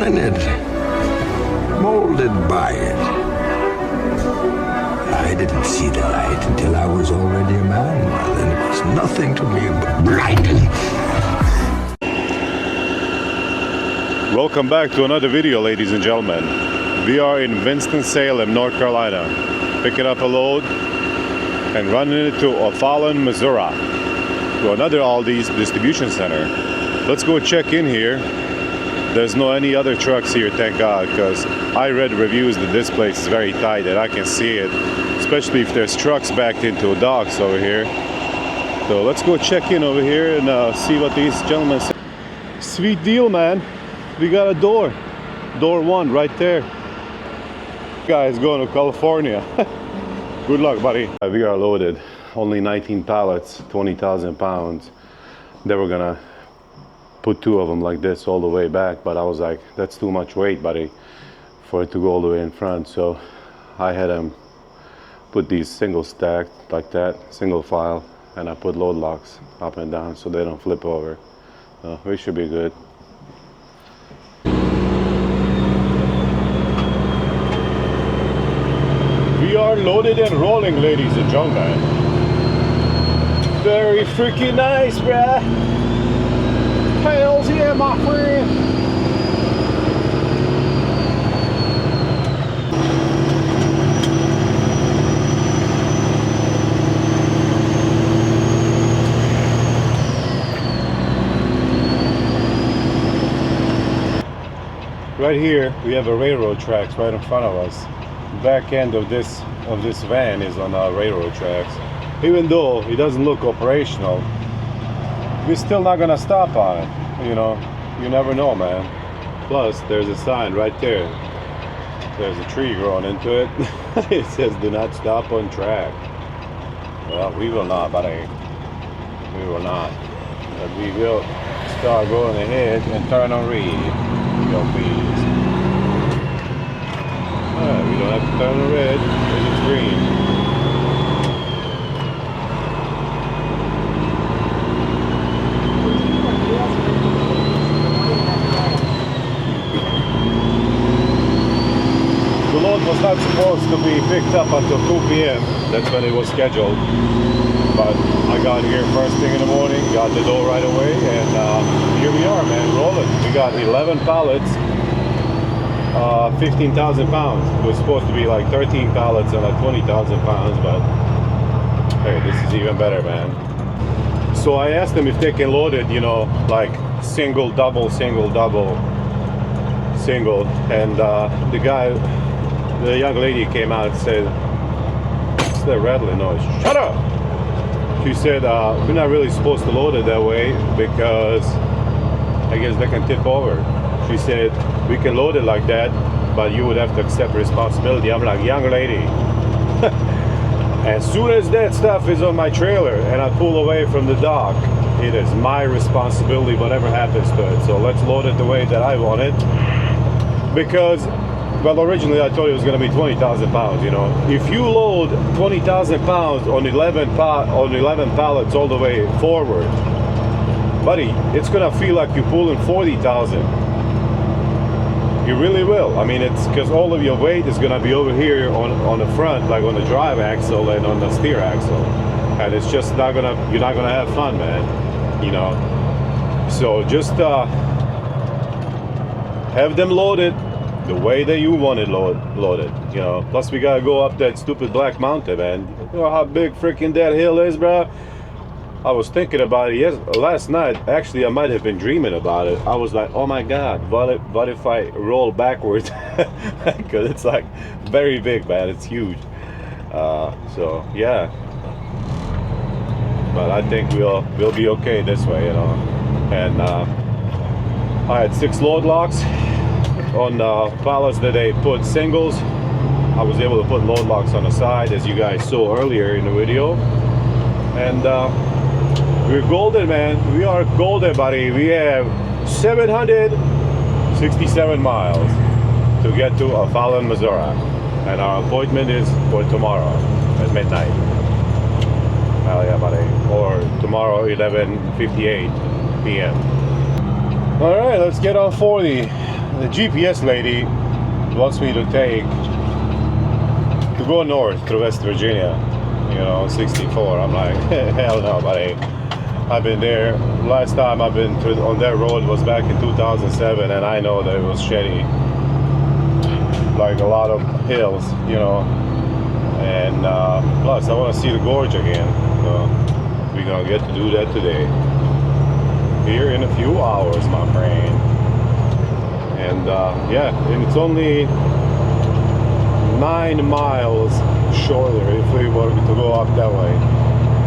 in it, molded by it. I didn't see the light until I was already a man. Well, then it was nothing to me but blinding. Welcome back to another video, ladies and gentlemen. We are in Winston-Salem, North Carolina, picking up a load and running it to O'Fallon, Missouri, to another Aldi's distribution center. Let's go check in here. There's no any other trucks here, thank God, because I read reviews that this place is very tight and I can see it, especially if there's trucks backed into docks over here. So let's go check in over here and see what these gentlemen say. Sweet deal, man. We got a door 1 right there. Guys going to California. Good luck, buddy. We are loaded, only 19 pallets, 20,000 pounds. They were gonna put 2 of them like this all the way back, but I was like, that's too much weight, buddy, for it to go all the way in front. So I had them put these single stacked like that, single file, and I put load locks up and down so they don't flip over. So we should be good. We are loaded and rolling, ladies and gentlemen. Very freaking nice, bruh. Hells yeah, my friend. Right here, we have a railroad tracks right in front of us. Back end of this van is on our railroad tracks. Even though it doesn't look operational, we're still not gonna stop on it. You know, you never know, man. Plus, there's a sign right there. There's a tree growing into it. It says, "Do not stop on track." Well, we will not, buddy. We will not. But we will start going ahead and turn on red. Yo, please. We don't have to turn on red because it's green. The load was not supposed to be picked up until 2 p.m. That's when it was scheduled. But I got here first thing in the morning, got the dough right away, and here we are, man, rolling. We got 11 pallets, 15,000 pounds. It was supposed to be like 13 pallets and 20,000 pounds, but hey, this is even better, man. So I asked them if they can load it, you know, like single, double, single, double, single, and the young lady came out and said, "What's that rattling noise?" Shut up! She said, we're not really supposed to load it that way because I guess they can tip over. She said, we can load it like that, but you would have to accept responsibility. I'm like, young lady, as soon as that stuff is on my trailer and I pull away from the dock, it is my responsibility whatever happens to it. So let's load it the way that I want it. Because, well, originally I thought it was going to be 20,000 pounds, you know. If you load 20,000 pounds on 11 pallets all the way forward, buddy, it's going to feel like you're pulling 40,000. You really will. I mean, it's because all of your weight is going to be over here on the front, like on the drive axle and on the steer axle. And it's just not going to, you're not going to have fun, man, you know. So just have them loaded the way that you want it loaded, you know. Plus we gotta go up that stupid Black Mountain, man. You know how big freaking that hill is, bro? I was thinking about it last night. Actually, I might have been dreaming about it. I was like, oh my God, what if I roll backwards? Because it's like very big, man. It's huge. So yeah, but I think we'll be okay this way, you know. And I had 6 load locks on pallets that they put singles. I was able to put load locks on the side, as you guys saw earlier in the video. And we're golden, man. We are golden, buddy. We have 767 miles to get to O'Fallon, Missouri. And our appointment is for tomorrow at midnight. Hell yeah, buddy. Or tomorrow, 11:58 p.m. All right, let's get on 40. the GPS lady wants me to go north through West Virginia, 64. I'm like, hell no, buddy. I've been there. Last time I've been on that road was back in 2007, and I know that it was shitty. Like a lot of hills, and plus I want to see the gorge again. So we're gonna get to do that today. Here in a few hours, my friend. And and it's only 9 miles shorter if we were to go up that way.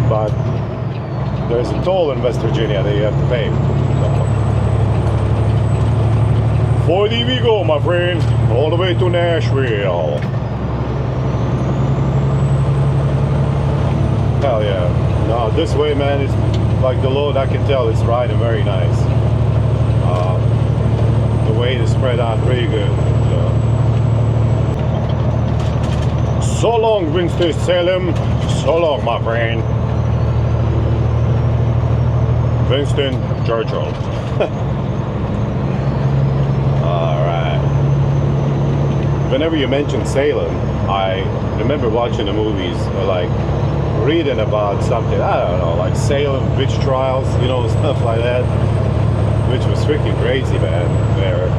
But there's a toll in West Virginia that you have to pay. So 40 we go, my friend, all the way to Nashville. Hell yeah. No, this way, man, is like the load, I can tell it's riding very nice. The weight is spread out pretty good. So long, Winston-Salem. So long, my friend. Winston Churchill. Alright. Whenever you mention Salem, I remember watching the movies, like reading about something, I don't know, like Salem witch trials, stuff like that, which was freaking crazy, man. Where,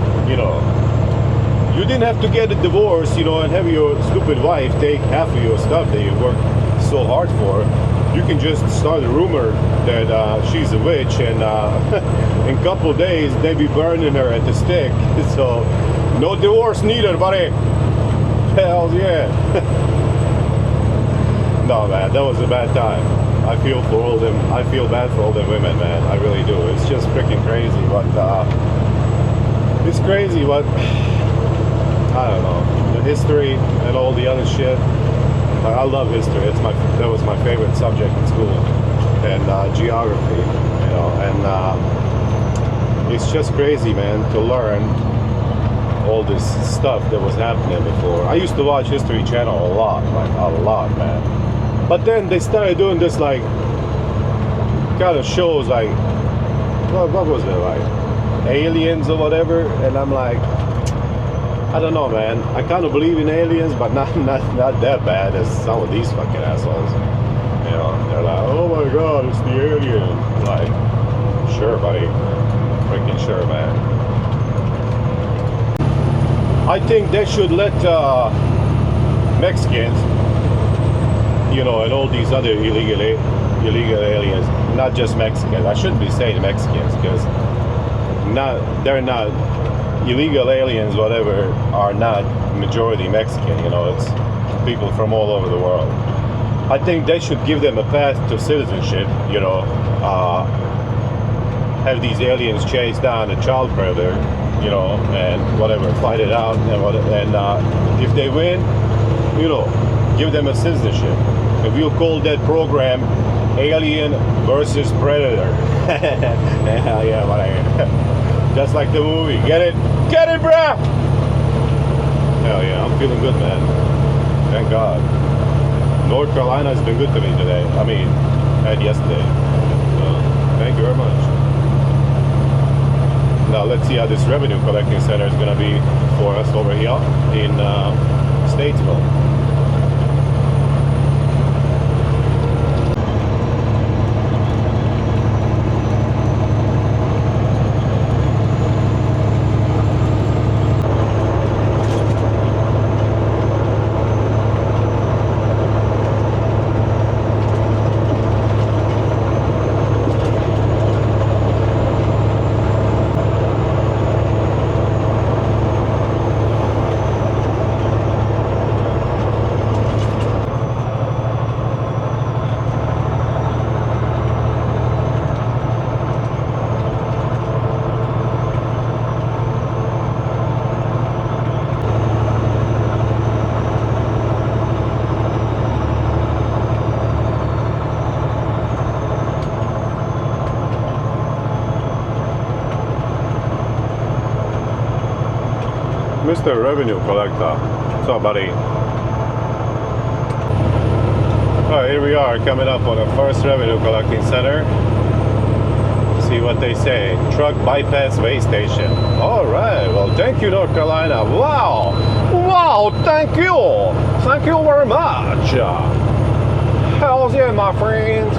you didn't have to get a divorce, and have your stupid wife take half of your stuff that you worked so hard for. You can just start a rumor that she's a witch, and in a couple of days they'd be burning her at the stake. So no divorce needed, buddy. Hell yeah. No, man, that was a bad time. I feel bad for all the women, man. I really do. It's just freaking crazy. But it's crazy, but I don't know, the history and all the other shit. I love history. That was my favorite subject in school, and geography, and it's just crazy, man, to learn all this stuff that was happening before. I used to watch History Channel a lot, man. But then they started doing this like kind of shows, like what was it, like aliens or whatever, and I'm like, I don't know, man. I kind of believe in aliens, but not that bad as some of these fucking assholes. They're like, oh my god, it's the alien. Like, sure, buddy. Freaking sure, man. I think they should let Mexicans, and all these other illegal aliens, not just Mexicans. I shouldn't be saying Mexicans, because they're not. Illegal aliens, whatever, are not majority Mexican, it's people from all over the world. I think they should give them a path to citizenship, have these aliens chase down a child predator, and whatever, fight it out, and if they win, give them a citizenship. And we'll call that program Alien versus Predator. Hell yeah, whatever. Just like the movie. Get it? Get it, bruh! Hell yeah, I'm feeling good, man. Thank God. North Carolina has been good to me today. And yesterday. So, thank you very much. Now, let's see how this revenue collecting center is going to be for us over here in Statesville. Mr. Revenue Collector. What's up, buddy? Alright, here we are coming up on the first revenue collecting center. see what they say. Truck bypass way station. All right. Well, thank you, North Carolina. Wow. Wow. Thank you. Thank you very much. Hell's yeah, my friends.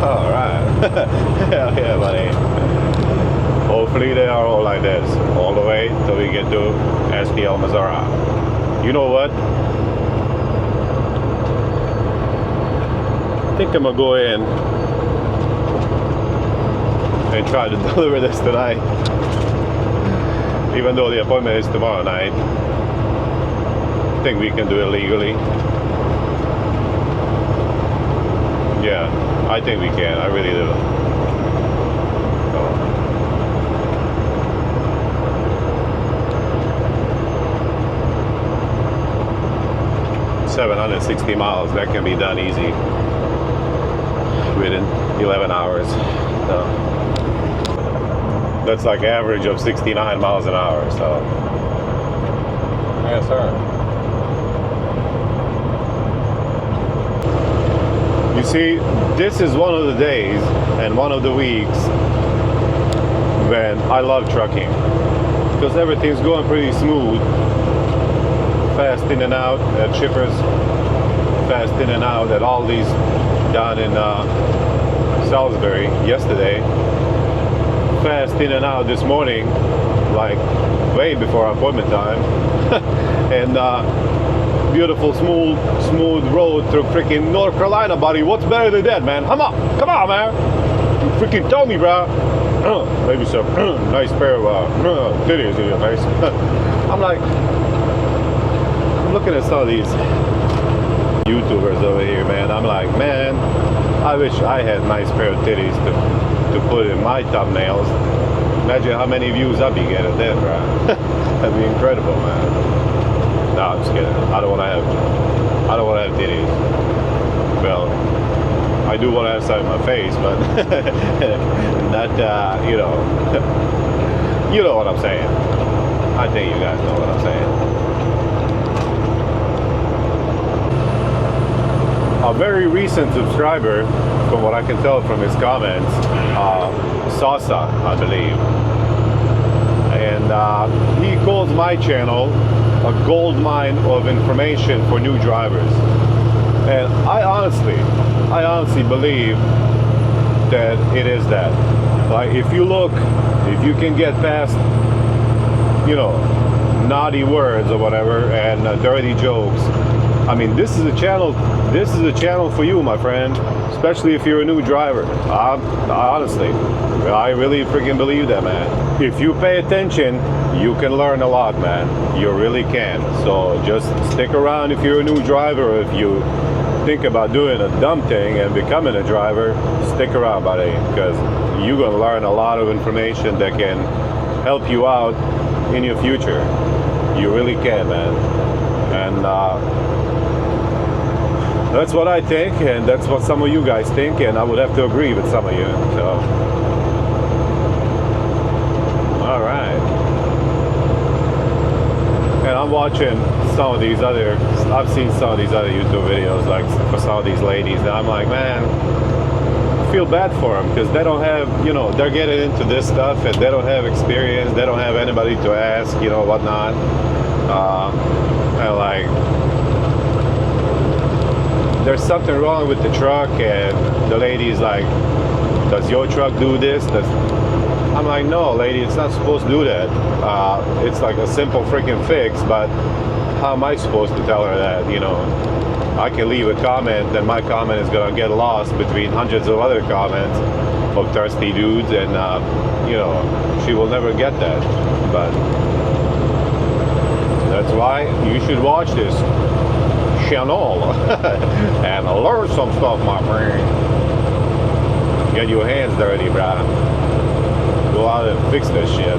All right. Hell yeah, buddy. Hopefully they are all like this all the way till we get to Asheville, Missouri. You know what? I think I'm gonna go in and try to deliver this tonight, even though the appointment is tomorrow night. I think we can do it legally. Yeah, I think we can. I really do. So, 760 miles, that can be done easy within 11 hours. So that's like average of 69 miles an hour. So yes, sir. You see, this is one of the days and one of the weeks when I love trucking, because everything's going pretty smooth, fast in and out at shippers, fast in and out at Aldi's down in Salisbury yesterday, fast in and out this morning, like way before appointment time, and beautiful smooth road through freaking North Carolina, buddy. What's better than that, man? Come on, man. You freaking tell me, bro. Maybe some nice pair of titties in your face. I'm looking at some of these YouTubers over here, man. I'm like, man, I wish I had nice pair of titties to put in my thumbnails. Imagine how many views I'd be getting then, bro. That'd be incredible, man. No, I'm just kidding. I don't want to have titties. Well, I do want to have some in my face, but not, you know. You know what I'm saying. I think you guys know what I'm saying. A very recent subscriber, from what I can tell from his comments, Sasa, I believe, and he calls my channel a gold mine of information for new drivers. And I honestly believe that it is that. Like, if you can get past, you know, naughty words or whatever and dirty jokes, I mean, this is a channel for you, my friend, especially if you're a new driver. Honestly, I really freaking believe that, man. If you pay attention, you can learn a lot, man. You really can. So just stick around if you're a new driver, or if you think about doing a dumb thing and becoming a driver, stick around, buddy, because you're going to learn a lot of information that can help you out in your future. You really can, man. And that's what I think, and that's what some of you guys think, and I would have to agree with some of you. So, all right. And I'm watching some of these other, I've seen some of these other YouTube videos, like for some of these ladies, and I'm like, man, I feel bad for them, because they don't have, you know, they're getting into this stuff, and they don't have experience, they don't have anybody to ask, you know, whatnot. And like, there's something wrong with the truck, and the lady's like, does your truck do this? I'm like, no, lady, it's not supposed to do that. It's like a simple freaking fix, but how am I supposed to tell her that, you know? I can leave a comment, and my comment is gonna get lost between hundreds of other comments of thirsty dudes, and you know, she will never get that. But that's why you should watch this channel and learn some stuff, my friend. Get your hands dirty, bruh. Go out and fix this shit.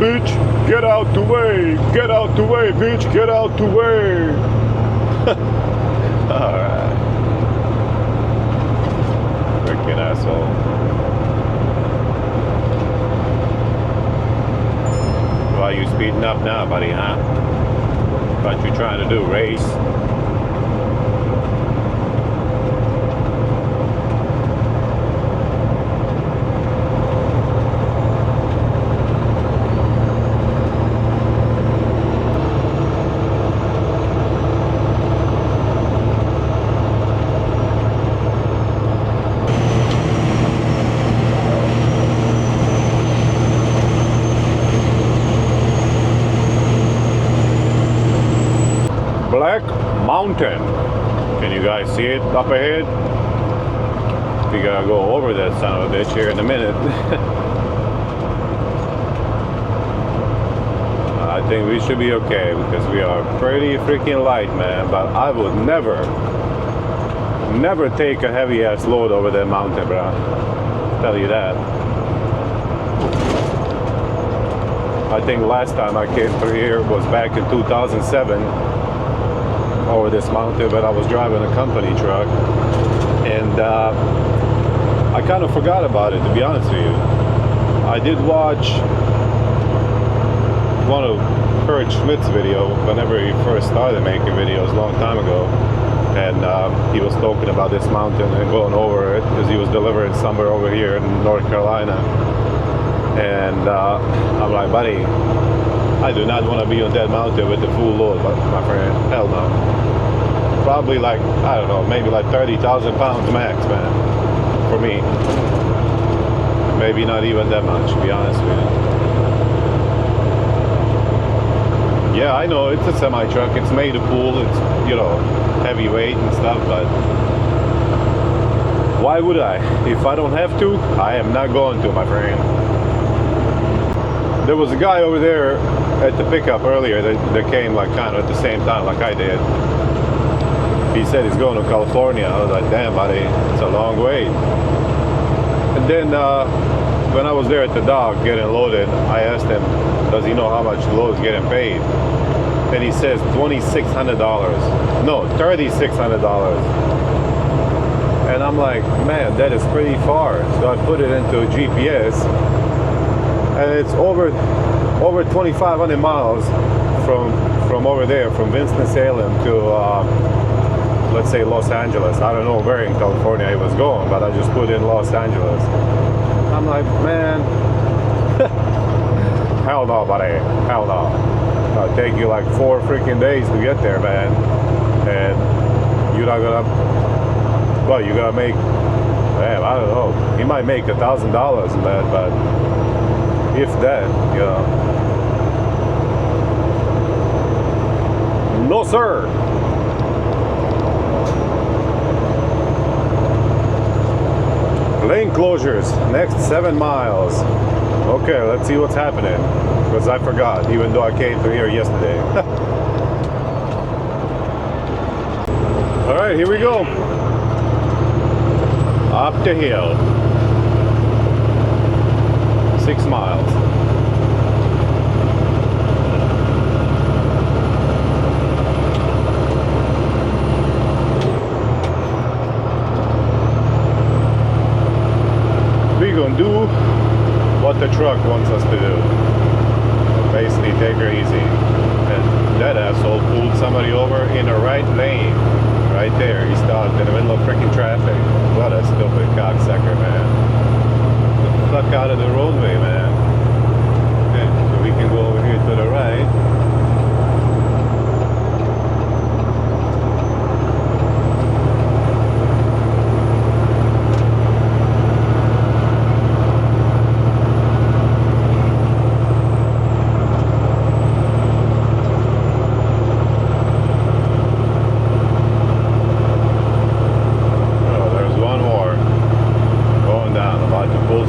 Bitch, get out the way! Get out the way, bitch! Get out the way! Alright. Freaking asshole. Why are you speeding up now, buddy, huh? What you trying to do, race? Black Mountain. Can you guys see it up ahead? We gotta go over that son of a bitch here in a minute. I think we should be okay because we are pretty freaking light, man. But I would never take a heavy ass load over that mountain, bro. Tell you that. I think last time I came through here was back in 2007 over this mountain, but I was driving a company truck, and I kind of forgot about it, to be honest with you. I did watch one of Kurt Schmidt's video whenever he first started making videos a long time ago, and he was talking about this mountain and going over it because he was delivering somewhere over here in North Carolina. And I'm like, buddy, I do not want to be on that mountain with the full load, my friend. Hell no. Probably like, I don't know, maybe like 30,000 pounds max, man, for me. Maybe not even that much, to be honest with you. Yeah, I know, it's a semi-truck. It's made of pool. It's, you know, heavyweight and stuff, but why would I? If I don't have to, I am not going to, my friend. There was a guy over there at the pickup earlier that came like kind of at the same time like I did. He said he's going to California. I was like, damn, buddy, it's a long way. And then when I was there at the dock getting loaded, I asked him, does he know how much the load is getting paid? And he says $2,600. No, $3,600. And I'm like, man, that is pretty far. So I put it into a GPS, and it's over 2,500 miles from over there, from Winston-Salem to let's say Los Angeles. I don't know where in California he was going, but I just put in Los Angeles. I'm like, man, hell no, buddy, hell no. It'll take you like 4 freaking days to get there, man. And you're not gonna, well, you gotta make, man, I don't know. He might make $1,000 in that, but if that, you know. No, sir. Lane closures, next 7 miles. Okay, let's see what's happening. Because I forgot, even though I came through here yesterday. Alright, here we go. Up the hill. 6 miles. We're gonna do what the truck wants us to do. Basically take her easy. And that asshole pulled somebody over in the right lane. Right there. He stopped in the middle of freaking traffic. What a stupid cocksucker, man. Get the fuck out of the roadway, man. Okay, so we can go over here to the right.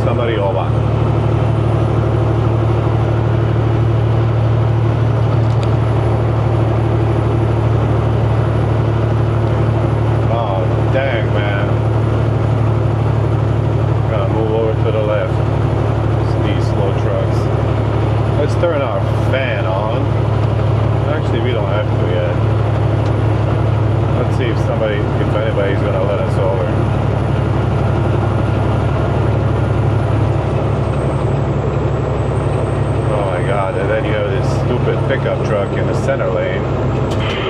Somebody over. if anybody's gonna let us over. Oh my God! And then you have this stupid pickup truck in the center lane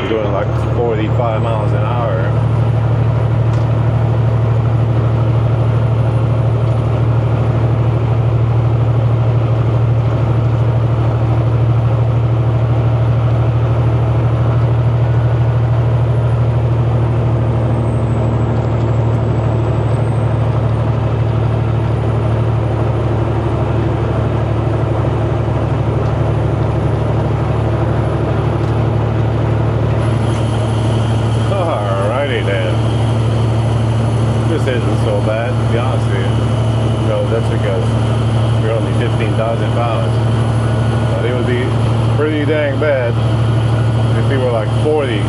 doing like 45 miles an hour. Isn't so bad, to be honest with you. No, that's because we're only 15,000 pounds. But it would be pretty dang bad if we were like 40.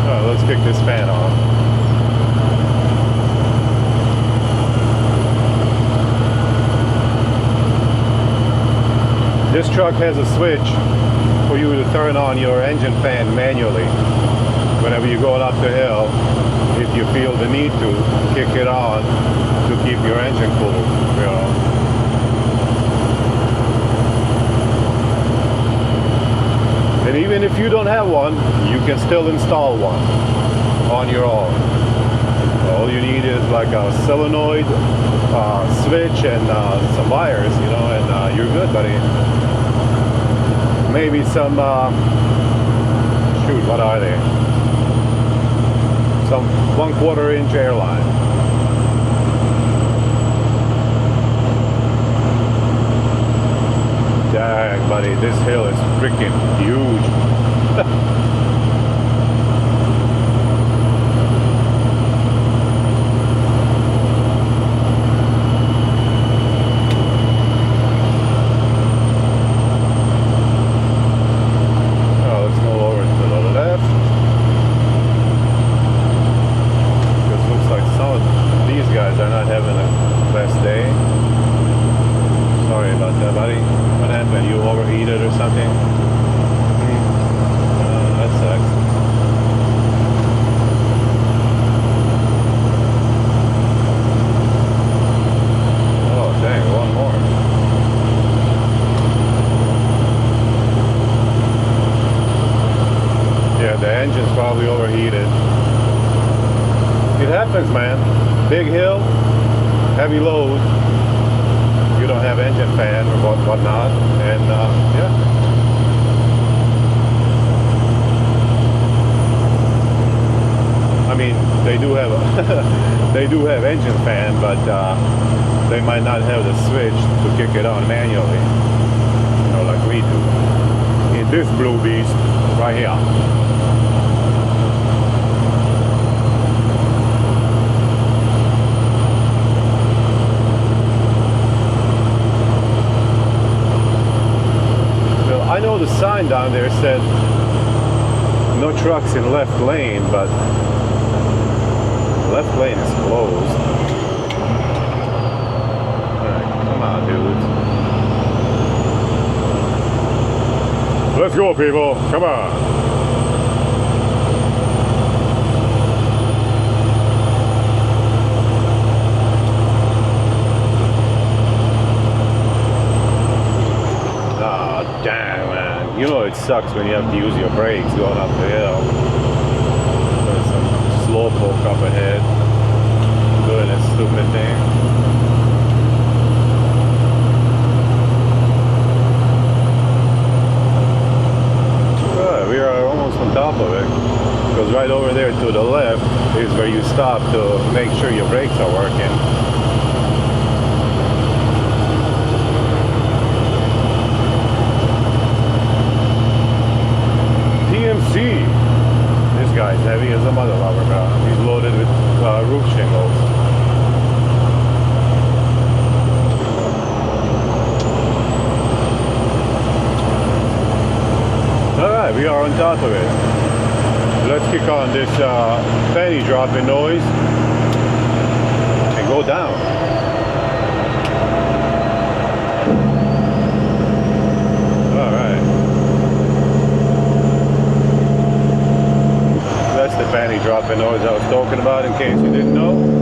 Oh, let's kick this fan off. This truck has a switch for you to turn on your engine fan manually. Whenever you're going up the hill, if you feel the need to, kick it on to keep your engine cool, you know. And even if you don't have one, you can still install one on your own. All you need is like a solenoid switch and some wires, you know, and you're good, buddy. Maybe some, shoot, what are they? Some 1/4 inch airline. Dang, buddy, this hill is freaking huge. They're not having the best day. Sorry about that, buddy. What happened? You overheated or something? That sucks. Oh, dang, one more. Yeah, the engine's probably overheated. It happens, man. Big hill, heavy load, you don't have engine fan or whatnot, and yeah. I mean, they do have they do have engine fan, but they might not have the switch to kick it on manually, you know, like we do. In this blue beast right here. I know the sign down there said no trucks in left lane, but left lane is closed. Alright, come on, dudes. Let's go, people. Come on. Damn, man. You know it sucks when you have to use your brakes going up the hill. There's some slow poke up ahead. Doing that stupid thing. Good, we are almost on top of it. Because right over there to the left is where you stop to make sure your brakes are working. This guy's heavy as a mother lover, bro. He's loaded with roof shingles. Alright, we are on top of it. Let's kick on this penny dropping noise and go down. panty dropping noise I was talking about, in case you didn't know.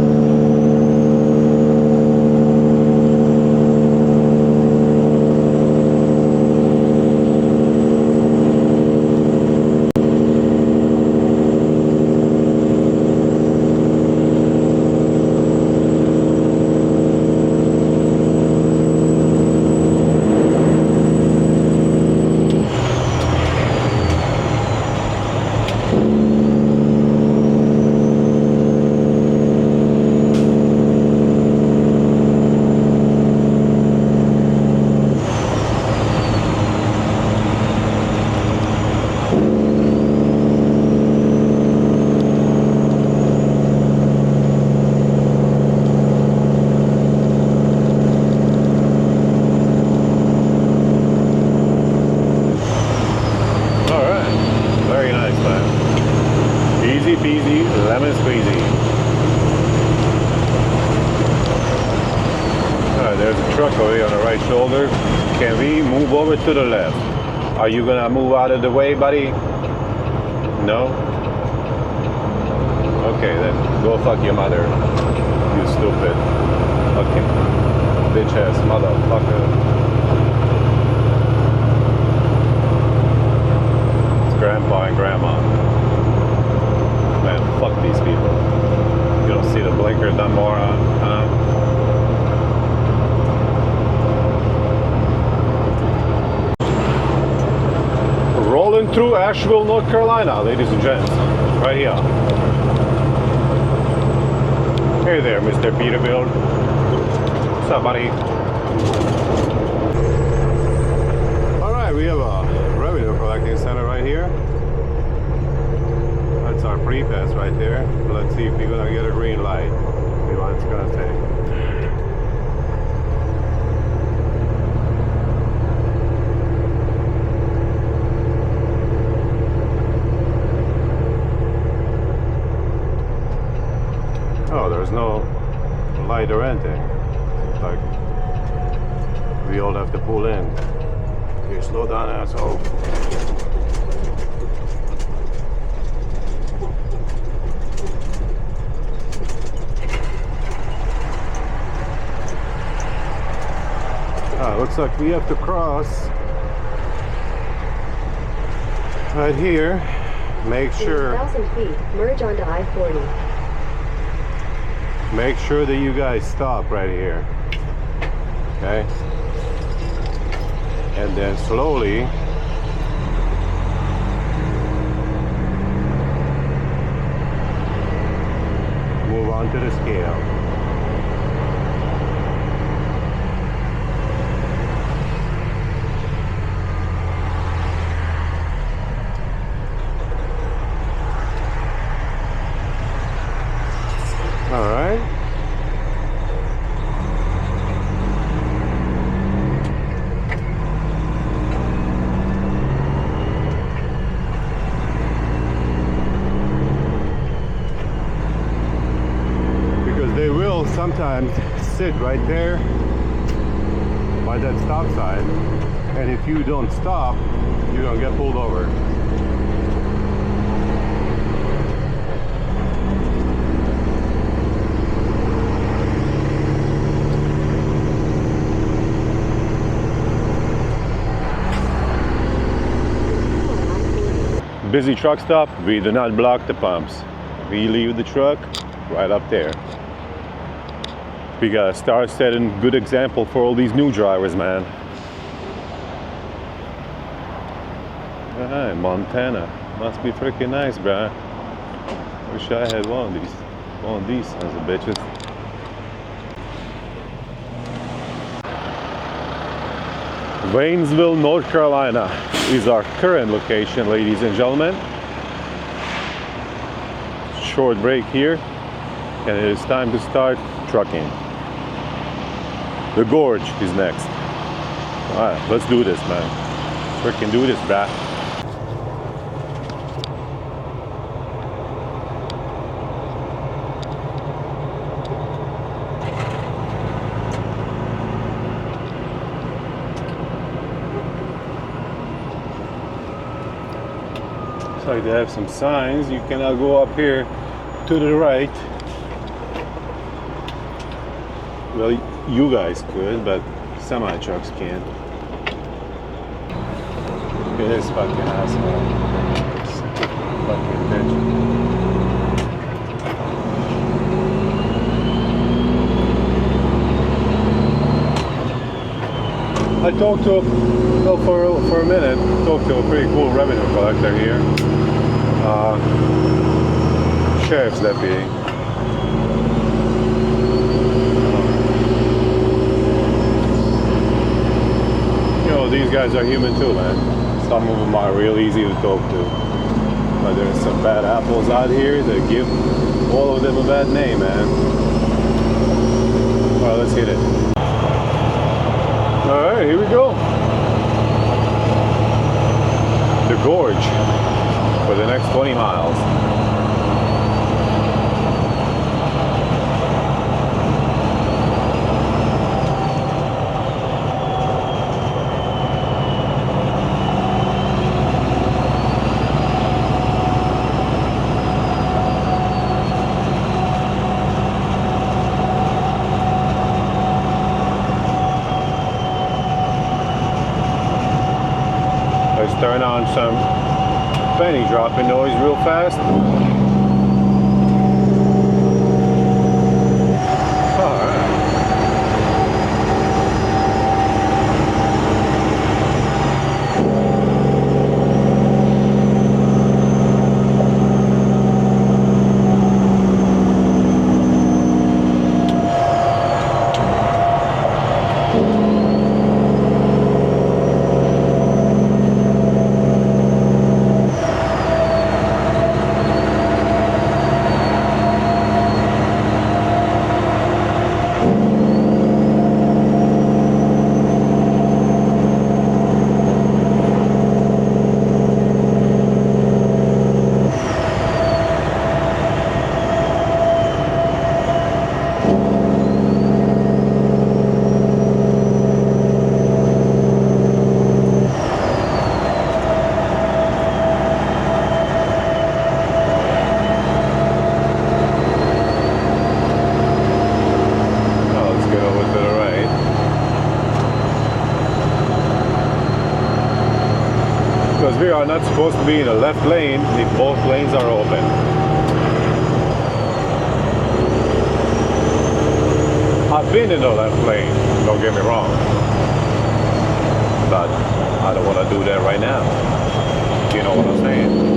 Easy peasy, lemon squeezy. Alright, there's a truck over here on the right shoulder. Can we move over to the left? Are you gonna move out of the way, buddy? No? Okay, then go fuck your mother. You stupid. Okay. Bitch ass motherfucker. It's grandpa and grandma. Man, fuck these people. You don't see the blinkers no more, huh? Rolling through Asheville, North Carolina, ladies and gents. Right here. Hey there, Mr. Peterbilt. What's up, buddy? Alright, we have a revenue collecting center right here. That's our pre-pass right there. Let's see if we're gonna get a green light. See what it's gonna take. Oh, there's no light or anything. It's like we all have to pull in. Okay, slow down, asshole. Looks like we have to cross right here. Make sure. 1,000 feet, merge onto I-40. Make sure that you guys stop right here. Okay? And then slowly move on to the scale. All right. Because they will sometimes sit right there by that stop sign, and if you don't stop, you're gonna get pulled over. Busy truck stop, we do not block the pumps. We leave the truck right up there. We gotta start setting good example for all these new drivers, man. Alright, Montana. Must be freaking nice, bruh. Wish I had one of these sons of bitches. Waynesville, North Carolina is our current location, ladies and gentlemen. Short break here, and it is time to start trucking. The Gorge is next. Alright, let's do this, man. Freaking do this, bruh. So like they have some signs. You cannot go up here to the right. Well, you guys could, but semi trucks can't. Look at this fucking asshole. Fucking bitch. I talked to for a minute. Talked to a pretty cool revenue collector here, sheriff's deputy. You know, these guys are human too, man. Some of them are real easy to talk to, but there's some bad apples out here that give all of them a bad name, man. Well, let's hit it. Alright, here we go. The Gorge for the next 20 miles. Let's turn on some penny dropping noise real fast. Because we are not supposed to be in the left lane if both lanes are open. I've been in the left lane, don't get me wrong, but I don't want to do that right now. You know what I'm saying?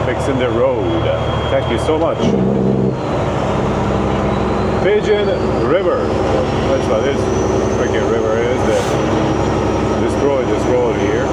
Fixing the road. Thank you so much. Pigeon River. That's what this freaking river is that destroyed this road here.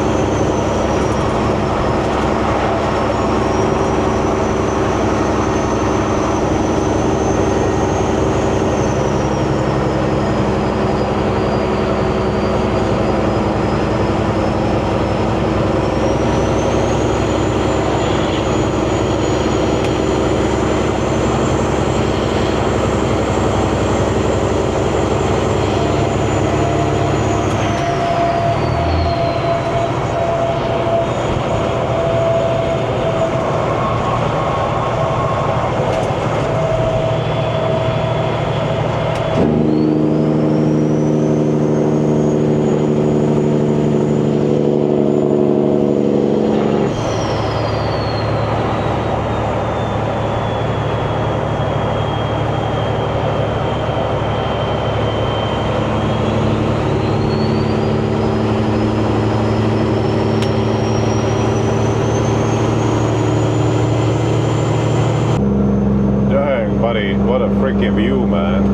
freaking view, man.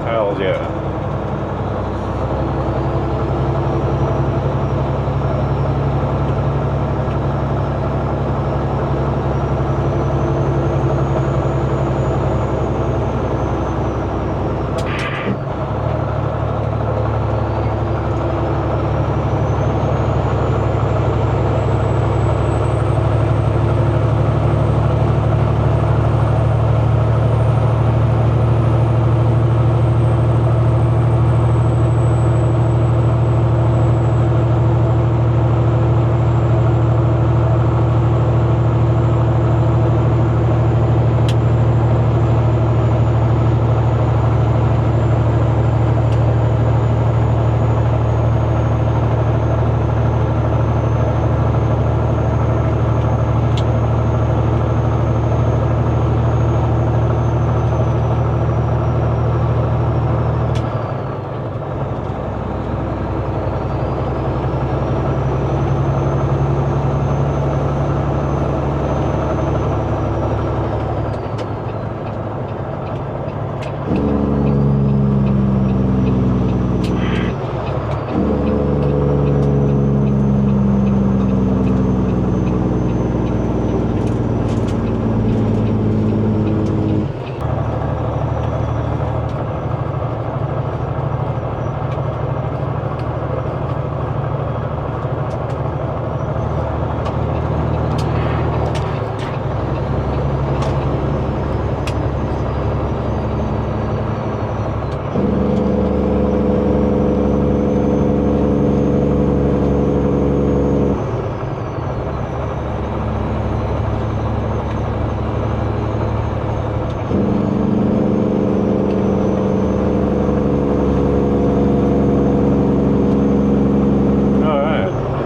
Hell yeah.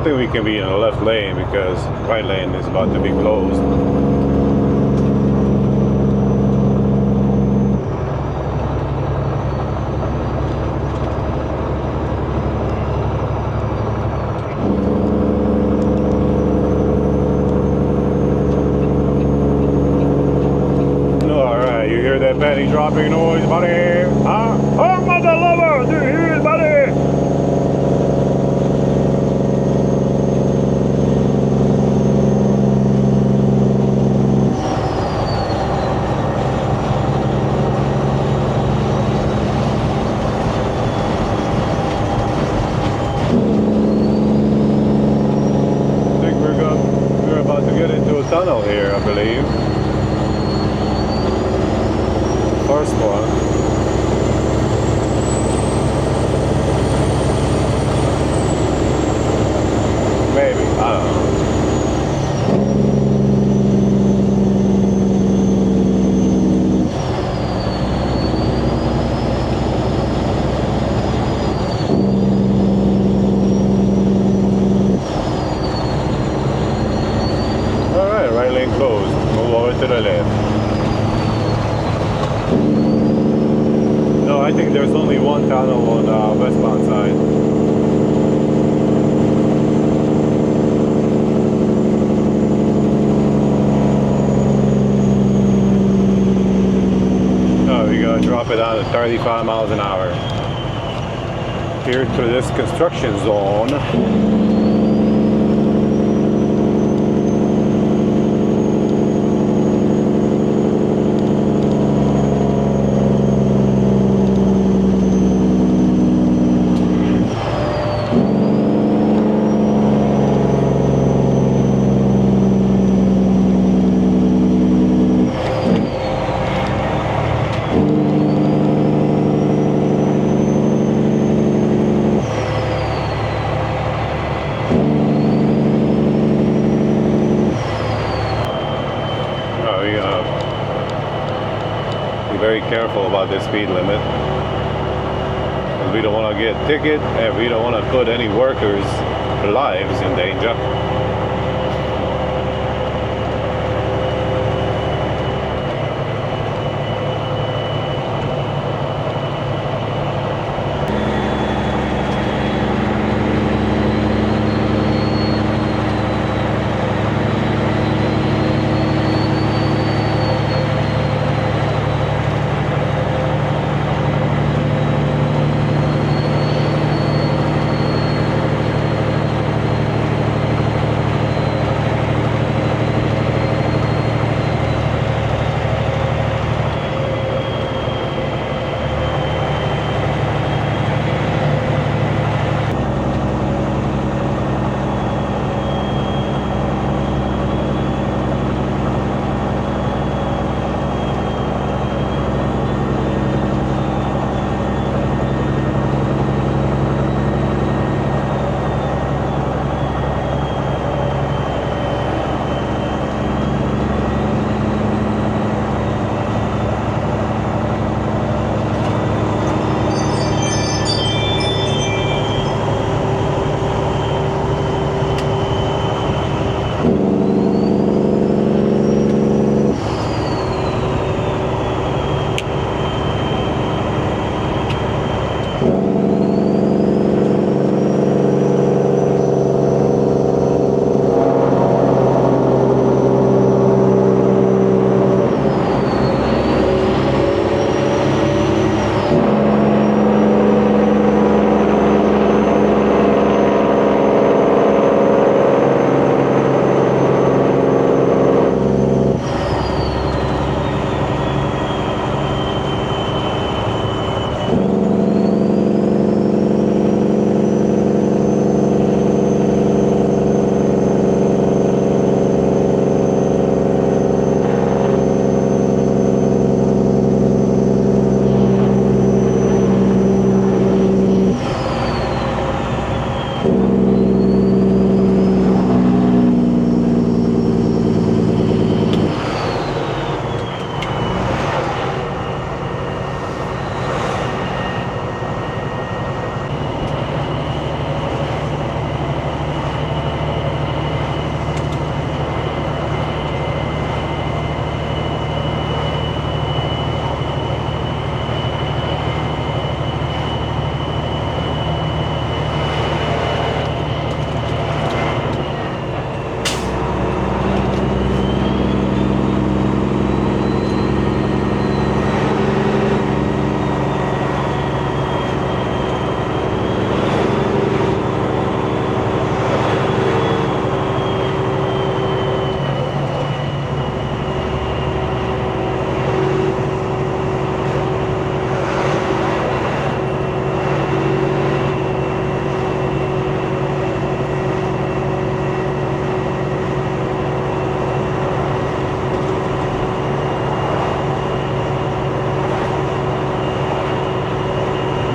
We can be in the left lane because right lane is about to be closed. Alright, you hear that penny dropping noise, buddy? Huh? Oh, mother lover! Do you hear it, buddy? Tunnel here, I believe. First one. Maybe, I don't know. Closed. Move over to the left. No, I think there's only one tunnel on the westbound side. Oh, we gotta drop it down to 35 miles an hour. Here to this construction zone. Very careful about the speed limit, because we don't want to get a ticket and we don't want to put any workers' lives in danger.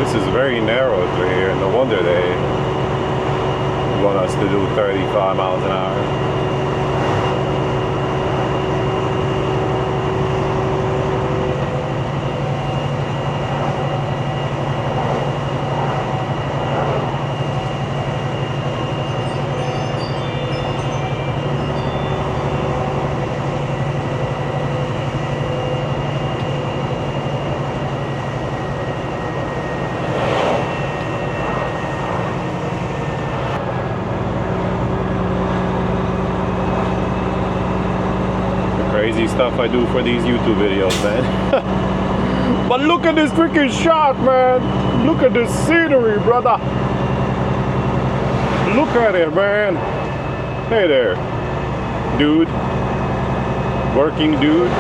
This is very narrow through here. No wonder they want us to do 35 miles an hour. Crazy stuff I do for these YouTube videos, man. But look at this freaking shot, man. Look at this scenery, brother. Look at it, man. Hey there, dude. Working dude.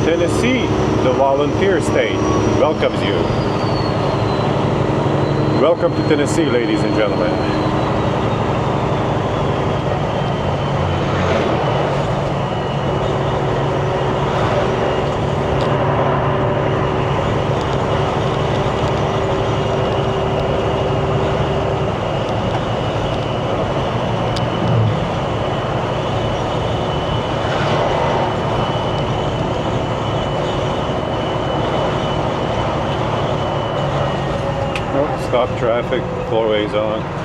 Tennessee, the volunteer state, welcomes you. Welcome to Tennessee, ladies and gentlemen. Stop traffic, four-ways on.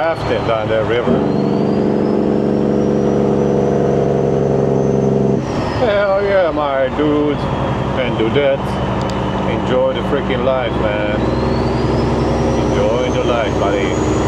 rafting down that river. Hell yeah, my dudes and dudettes. Enjoy the freaking life, man. Enjoy the life, buddy.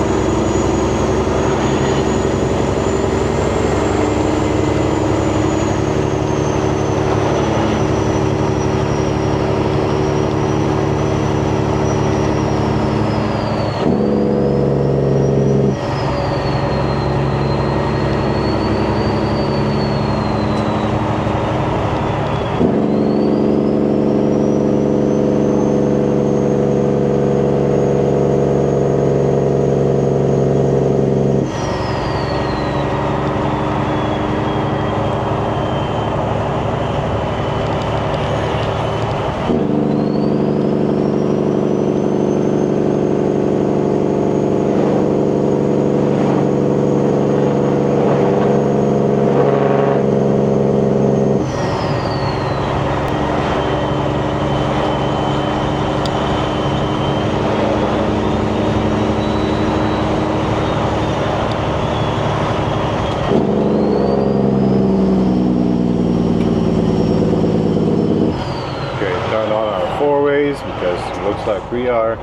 Because it looks like we are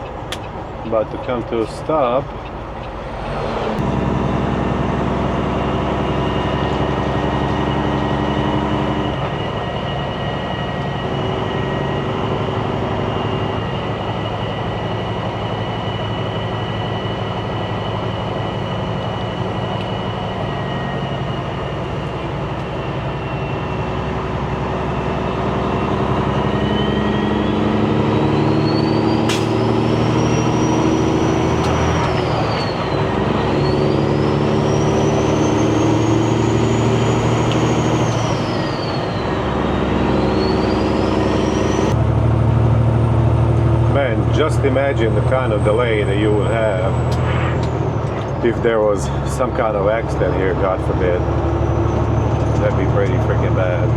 about to come to a stop. Just imagine the kind of delay that you would have if there was some kind of accident here, God forbid. That'd be pretty freaking bad.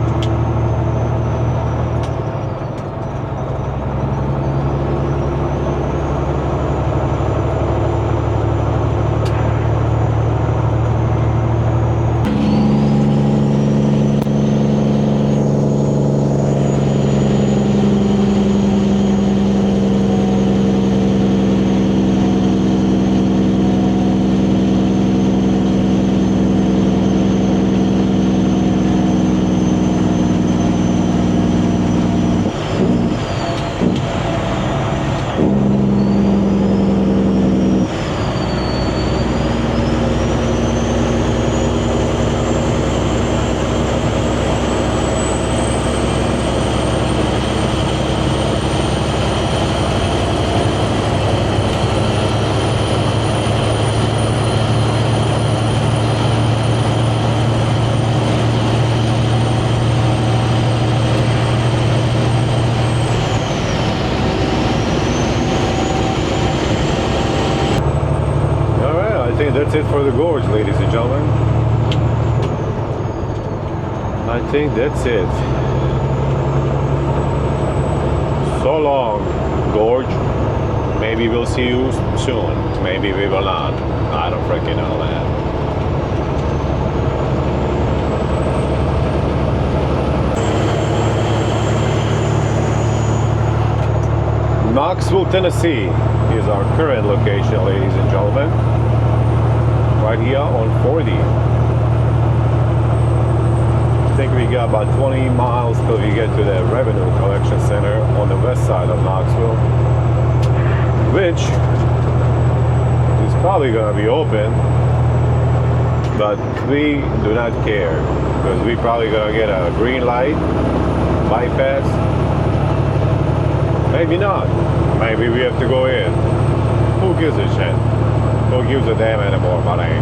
That's it for the gorge, ladies and gentlemen. I think that's it. So long, gorge. Maybe we'll see you soon. Maybe we will not. I don't freaking know, man. Knoxville, Tennessee is our current location, ladies and gentlemen. Right here on 40. I think we got about 20 miles till we get to the Revenue Collection Center on the west side of Knoxville, which is probably going to be open, but we do not care because we probably going to get a green light, bypass. Maybe not. Maybe we have to go in. Who gives a shit? Who gives a damn anymore, money?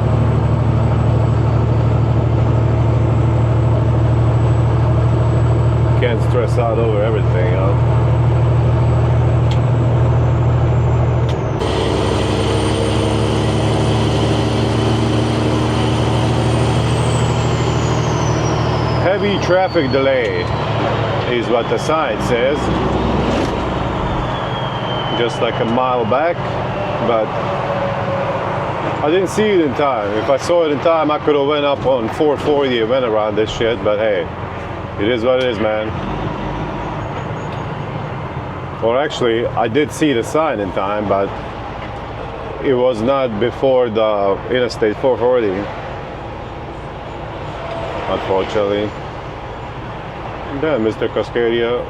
Can't stress out over everything, huh? Heavy traffic delay is what the sign says. Just like a mile back, but I didn't see it in time. If I saw it in time, I could have went up on 440 and went around this shit, but hey, it is what it is, man. Or actually, I did see the sign in time, but it was not before the Interstate 440, unfortunately. Yeah, Mr. Cascadia,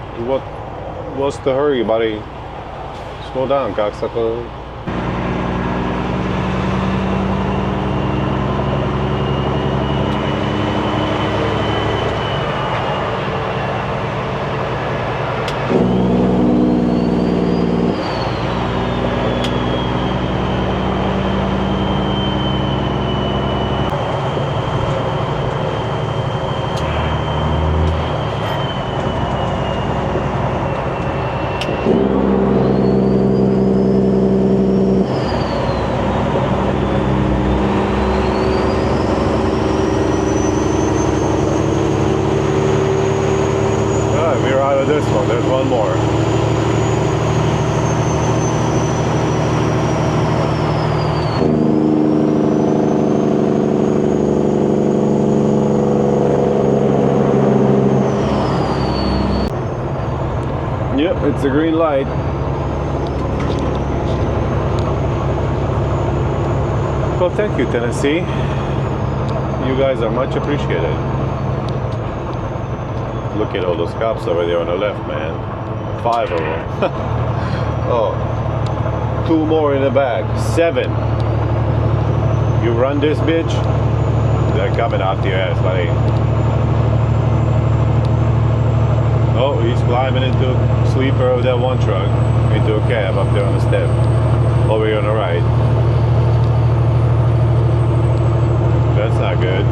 what's the hurry, buddy? Slow down, cocksucker. This one, there's one more. Yep, it's a green light. Well, thank you, Tennessee. You guys are much appreciated. Look at all those cops over there on the left, man. 5 of them. Oh, 2 more in the back. 7. You run this bitch, they're coming after your ass, buddy. Oh, he's climbing into a sleeper of that one truck, into a cab up there on the step. Over here on the right. That's not good.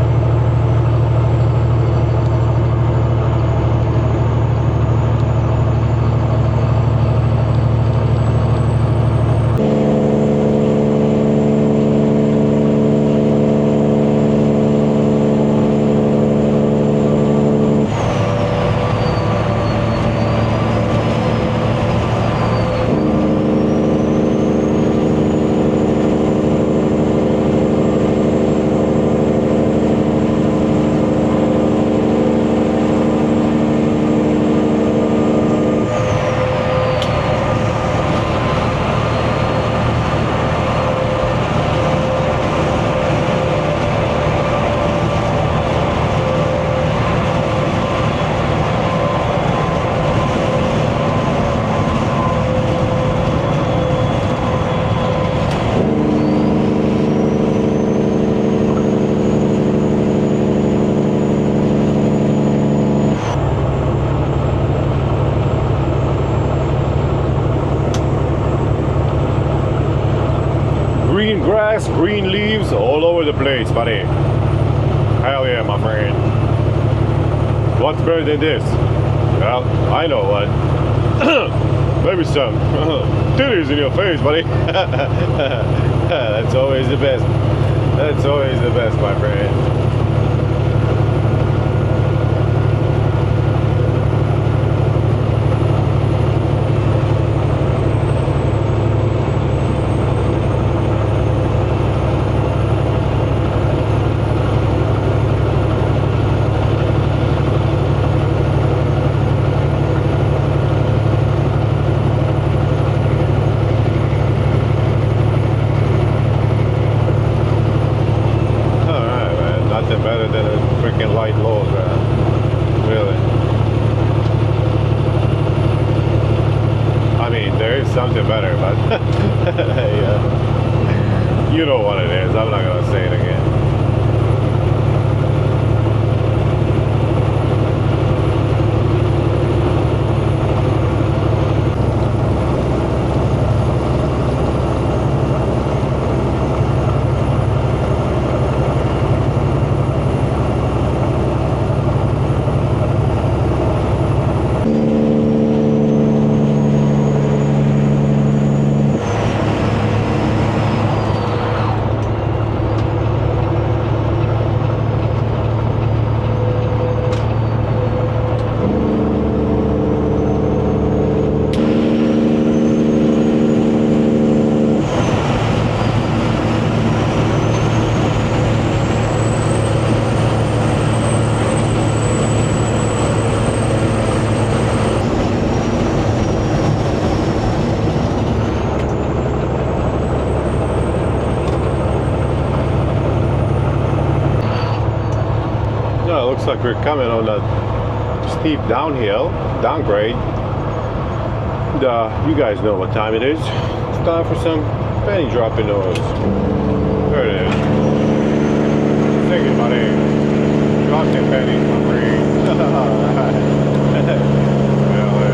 Green grass, green leaves, all over the place, buddy. Hell yeah, my friend. What's better than this? Well, I know what. Maybe some titties in your face, buddy. That's always the best. That's always the best, my friend. Better than a freaking light load, man. Really. I mean, there is something better, but yeah. You know what it is. I'm not gonna say it again. looks like we're coming on a steep downgrade. You guys know what time it is. It's time for some penny dropping noise. There it is. Sing it, buddy. Drop your pennies for free. Hell yeah.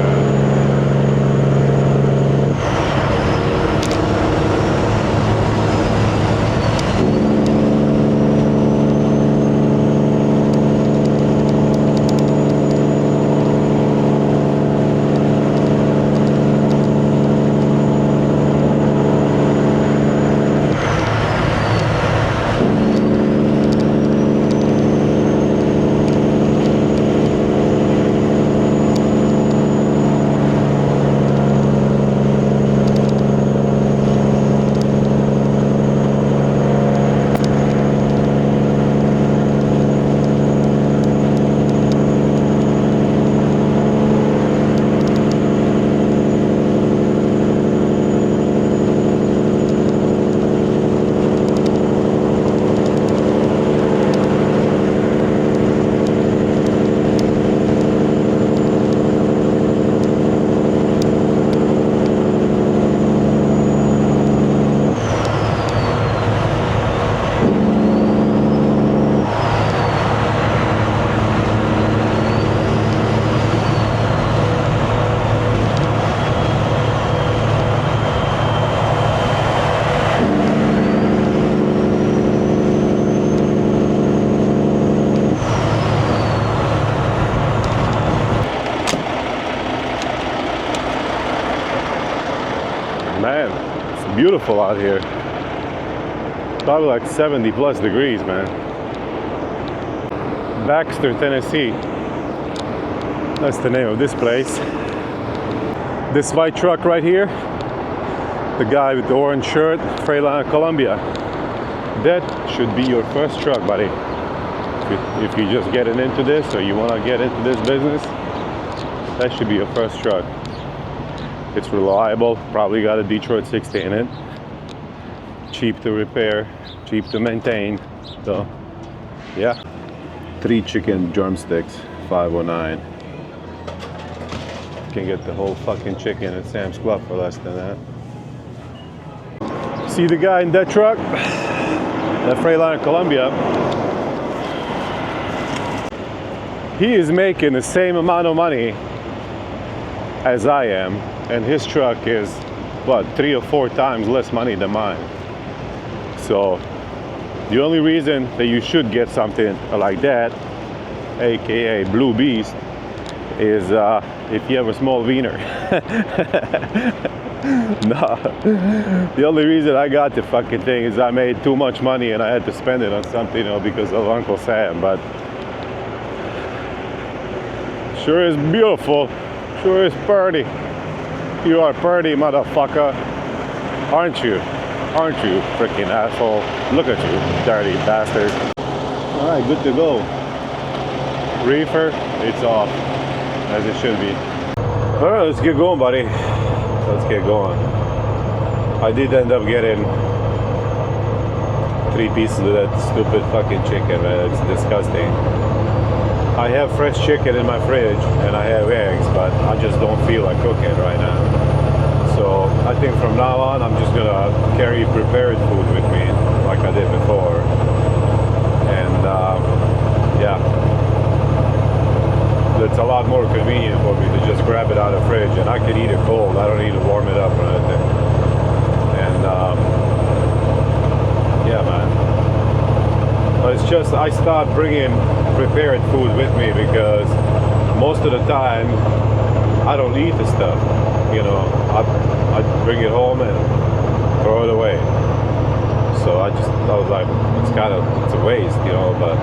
Man, it's beautiful out here. Probably like 70 plus degrees, man. Baxter, Tennessee. That's the name of this place. This white truck right here, the guy with the orange shirt, Freightliner Columbia. That should be your first truck, buddy. If you're just getting into this or you want to get into this business, that should be your first truck. It's reliable, probably got a Detroit 60 in it. Cheap to repair, cheap to maintain. So, yeah. 3 chicken drumsticks, $5.09. Can get the whole fucking chicken at Sam's Club for less than that. See the guy in that truck? That Freightliner Columbia. He is making the same amount of money as I am. And his truck is, what, 3 or 4 times less money than mine. So, the only reason that you should get something like that, aka Blue Beast, is if you have a small wiener. No, the only reason I got the fucking thing is I made too much money and I had to spend it on something, you know, because of Uncle Sam. But sure is beautiful, sure is pretty. You are pretty, motherfucker, aren't you? Aren't you, freaking asshole? Look at you, dirty bastard. All right, good to go. Reefer, it's off, as it should be. All right, let's get going, buddy. Let's get going. I did end up getting 3 pieces of that stupid fucking chicken, man. It's disgusting. I have fresh chicken in my fridge and I have eggs, but I just don't feel like cooking right now. So I think from now on I'm just gonna carry prepared food with me like I did before. And yeah, it's a lot more convenient for me to just grab it out of the fridge, and I can eat it cold. I don't need to warm it up or anything. And yeah, man. But it's just I stopped bringing prepared food with me because most of the time I don't eat the stuff. You know, I bring it home and throw it away. So I was like, it's a waste, you know. But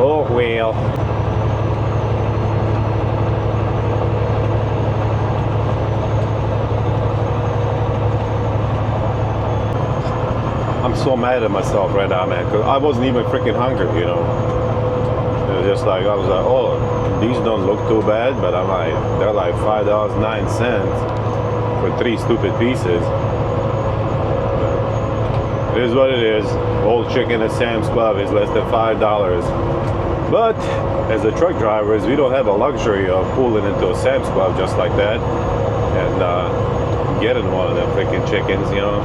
oh well. I'm so mad at myself right now, man, because I wasn't even freaking hungry, you know. It was just like, I was like, oh, these don't look too bad, but I'm like, they're like $5.09 for 3 stupid pieces. It is what it is. Whole chicken at Sam's Club is less than $5. But as a truck drivers, we don't have a luxury of pulling into a Sam's Club just like that and getting one of them freaking chickens, you know.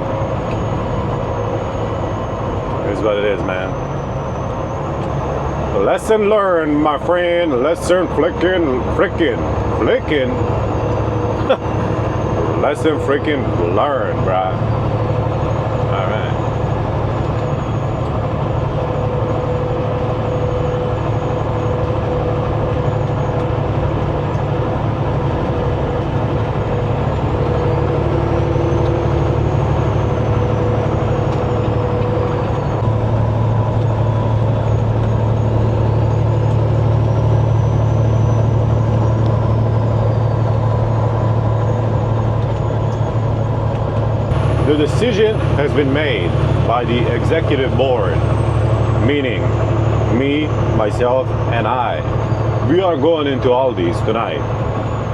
It is what it is, man. Lesson learned, my friend. Lesson flicking. Lesson freaking learned, bruh. All right. The decision has been made by the executive board, meaning me, myself, and I. We are going into Aldi's tonight.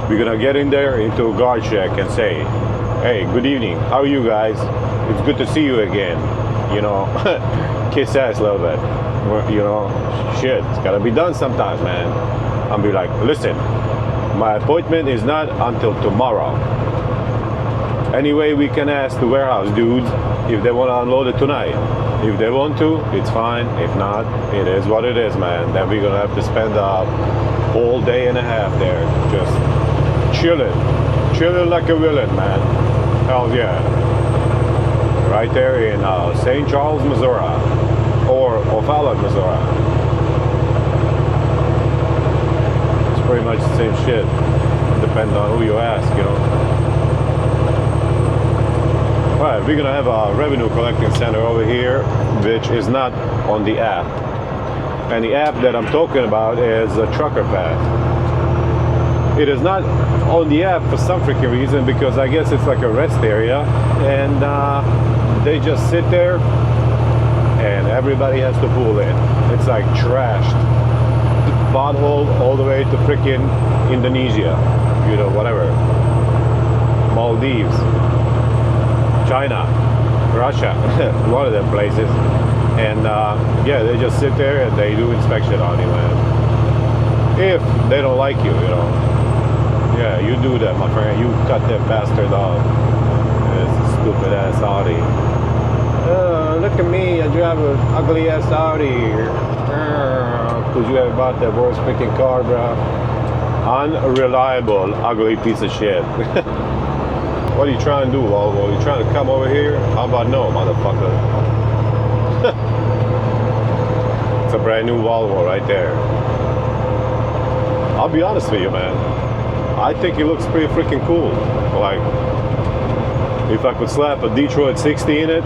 We're gonna get in there into Gorge and say, hey, good evening, how are you guys? It's good to see you again. You know, kiss ass a little bit. You know, shit, it's gotta be done sometimes, man. I'll be like, listen, my appointment is not until tomorrow. Anyway, we can ask the warehouse dudes if they want to unload it tonight. If they want to, it's fine. If not, it is what it is, man. Then we're gonna have to spend a whole day and a half there, just chilling like a villain, man. Hell yeah! Right there in St. Charles, Missouri, or O'Fallon, Missouri. It's pretty much the same shit. Depends on who you ask, you know. Alright, we're gonna have a revenue collecting center over here, which is not on the app. And the app that I'm talking about is a Trucker Path. It is not on the app for some freaking reason, because I guess it's like a rest area, and they just sit there and everybody has to pull in. It's like trashed. Pothole all the way to freaking Indonesia, you know, whatever. Maldives. China, Russia, one of them places, and yeah, they just sit there and they do inspection on you, man. If they don't like you, you know, yeah, you do that, my friend. You cut that bastard off. It's a stupid ass Audi. Look at me, I drive an ugly ass Audi. Because you have bought that worst freaking car, bro. Unreliable, ugly piece of shit. What are you trying to do, Volvo? You trying to come over here? How about no, motherfucker? It's a brand new Volvo right there. I'll be honest with you, man. I think it looks pretty freaking cool. Like, if I could slap a Detroit 60 in it,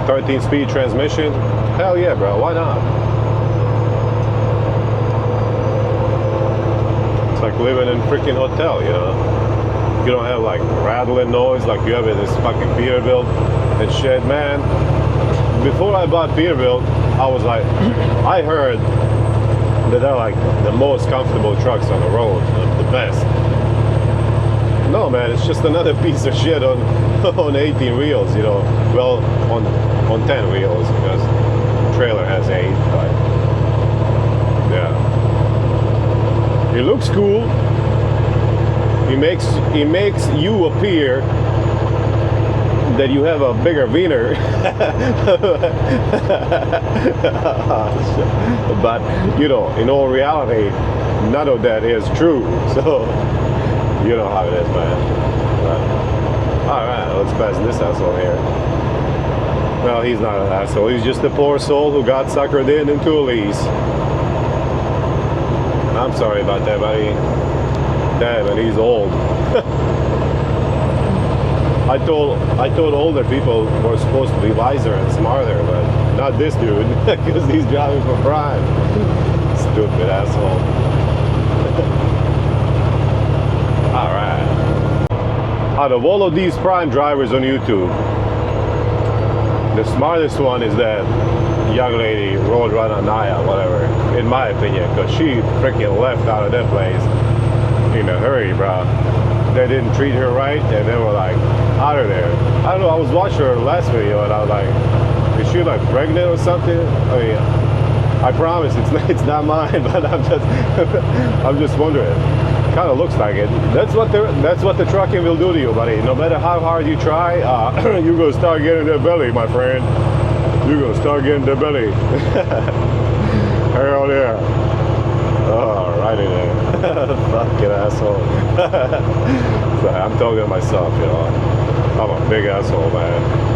13-speed transmission, hell yeah, bro. Why not? It's like living in a freaking hotel, you know? You don't have like rattling noise like you have in this fucking Peterbilt and shit, man. Before I bought Peterbilt, I was like, I heard that they're like the most comfortable trucks on the road, the best. No, man, it's just another piece of shit on 18 wheels, you know. Well, on 10 wheels, because the trailer has 8, but yeah. It looks cool. It makes you appear that you have a bigger wiener. But, you know, in all reality, none of that is true. So, you know how it is, man. Alright, let's pass this asshole here. Well, he's not an asshole. He's just a poor soul who got suckered into a lease. I'm sorry about that, buddy. Damn, and he's old. I thought older people were supposed to be wiser and smarter, but not this dude, because he's driving for prime. Stupid asshole. Alright. Out of all of these prime drivers on YouTube, the smartest one is that young lady, Roadrunner Naya, whatever, in my opinion, because she freaking left out of that place in a hurry, bro. They didn't treat her right, and they were like out of there. I don't know, I was watching her last video and I was like, she like pregnant or something? Oh yeah. I promise it's not mine, but I'm just wondering. Kind of looks like it. That's what the trucking will do to you, buddy. No matter how hard you try, you're gonna start getting their belly, my friend. You're gonna start getting their belly. Hell yeah. Oh, righty there. Fucking asshole. So I'm talking to myself, you know. I'm a big asshole, man.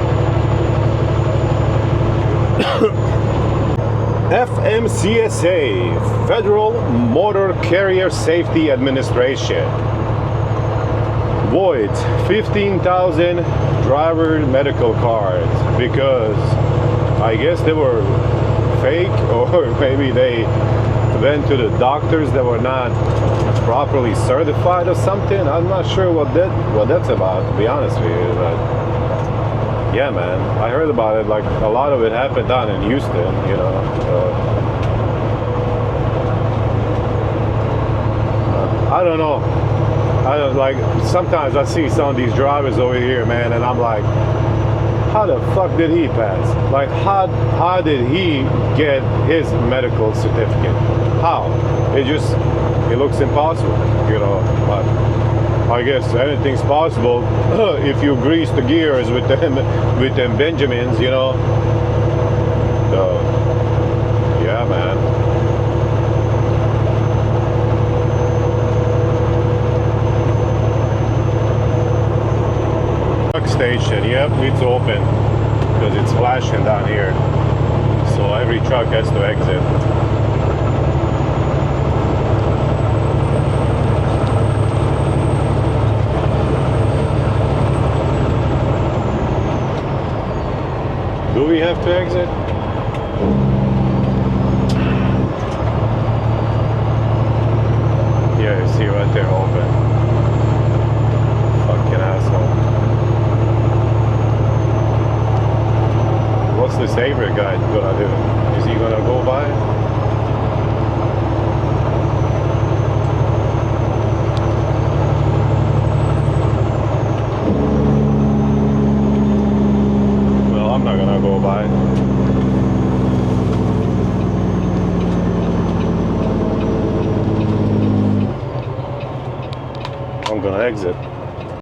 FMCSA, Federal Motor Carrier Safety Administration, voids 15,000 driver medical cards because I guess they were fake, or maybe they went to the doctors that were not properly certified or something. I'm not sure what that's about, to be honest with you, but yeah, man, I heard about it. Like a lot of it happened down in Houston, you know. I don't know. Sometimes I see some of these drivers over here, man, and I'm like, how the fuck did he pass? Like, how did he get his medical certificate? How? It looks impossible, you know. But I guess anything's possible if you grease the gears with them Benjamins, you know. So, yeah, man. Truck station, yep, it's open because it's flashing down here. So every truck has to exit. Do we have to exit? Yeah, you see right there, open. Fucking asshole. What's the saver guy gonna do? Is he gonna go by? I'm not gonna go by. I'm gonna exit.